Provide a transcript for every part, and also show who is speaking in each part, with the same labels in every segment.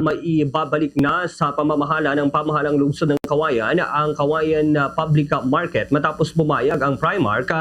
Speaker 1: maibabalik na sa pamamahala ng pamahalang lungsod ng Kawayan ang Kawayan Public Market matapos pumayag ang Primark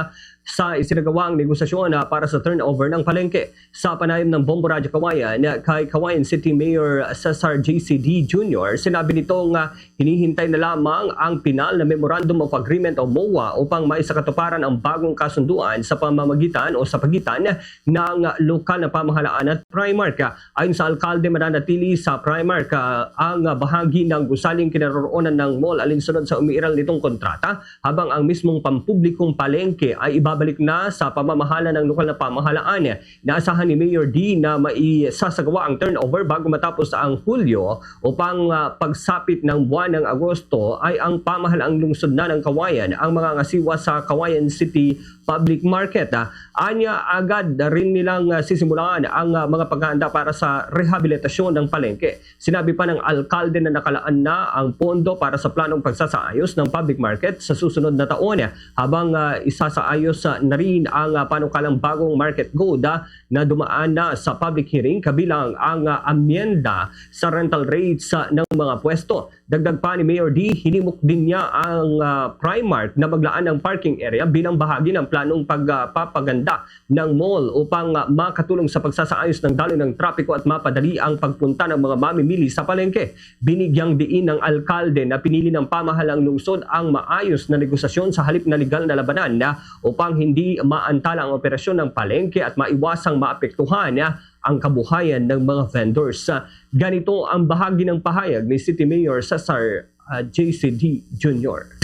Speaker 1: sa isinagawang negosasyon para sa turnover ng palengke. Sa panayam ng Bombo Radio Kawayan kay Kawayan City Mayor Cesar JCD Jr., sinabi nitong hinihintay na lamang ang pinal na Memorandum of Agreement o MOA upang maisakatuparan ang bagong kasunduan sa pamamagitan o sa pagitan ng lokal na pamahalaan at Primark. Ayon sa alkalde, mananatili sa Primark ang bahagi ng gusaling kinaroroonan ng mall alinsunod sa umiiral nitong kontrata, habang ang mismong pampublikong palengke ay ibabalik na sa pamamahala ng lokal na pamahalaan. Naasahan ni Mayor D na maisasagawa ang turnover bago matapos ang Hulyo upang pagsapit ng buwan ng Agosto ay ang pamahalaang lungsod na ng Kawayan ang mga ngasiwa sa Kawayan City Public Market. Anya, agad rin nilang sisimulan ang mga paghahanda para sa rehabilitasyon ng palengke. Sinabi pa ng alkalde na nakalaan na ang pondo para sa planong pagsasaayos ng public market sa susunod na taon, habang isasaayos na rin ang panukalang bagong market code na dumaan na sa public hearing, kabilang ang amyenda sa rental rates ng mga pwesto. Dagdag pa ni Mayor D, hinimok din niya ang Primark na maglaan ng parking area bilang bahagi ng planong pagpapaganda ng mall upang makatulong sa pagsasaayos ng daloy ng trapiko at mapadali ang pagpunta ng mga mamimili sa palengke. Binigyang diin ng alkalde na pinili ng pamahalang lungsod ang maayos na negosasyon sa halip na legal na labanan upang hindi maantala ang operasyon ng palengke at maiwasang maapektuhan ang kabuhayan ng mga vendors. Ganito ang bahagi ng pahayag ni City Mayor Cesar JCD Jr.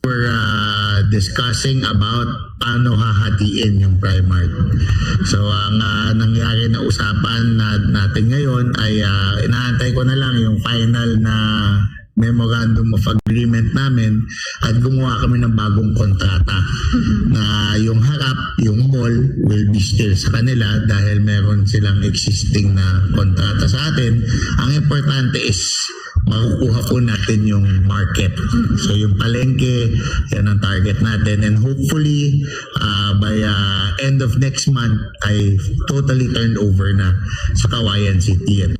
Speaker 2: We're discussing about paano hahatiin yung Primark. So ang nangyari na usapan natin ngayon ay inaantay ko na lang yung final na Memorandum of Agreement namin at gumawa kami ng bagong kontrata na yung harap, yung mall will be still sa kanila dahil meron silang existing na kontrata sa atin. Ang importante is makukuha po natin yung market. So yung palengke, yan ang target natin, and hopefully by end of next month ay totally turned over na sa Kawayan City.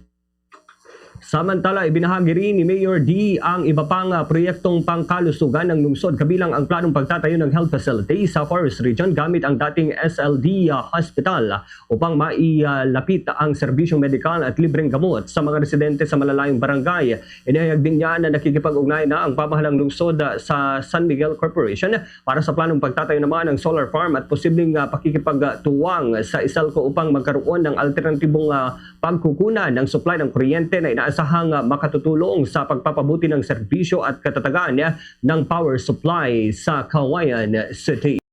Speaker 1: Samantala, ibinahagi rin ni Mayor D ang iba pang proyektong pangkalusugan ng lungsod, kabilang ang planong pagtatayo ng health facility sa Forest Region gamit ang dating SLD Hospital upang mailapit ang serbisyong medikal at libreng gamot sa mga residente sa malalayong barangay. Inihayag din niya na nakikipag-ugnay na ang pamahalang lungsod sa San Miguel Corporation para sa planong pagtatayo naman ng solar farm at posibleng pakikipagtuwang sa ISELCO upang magkaroon ng alternatibong pagkukunan ng supply ng kuryente na inaasahang makatutulong sa pagpapabuti ng serbisyo at katatagan ng power supply sa Kawayan City.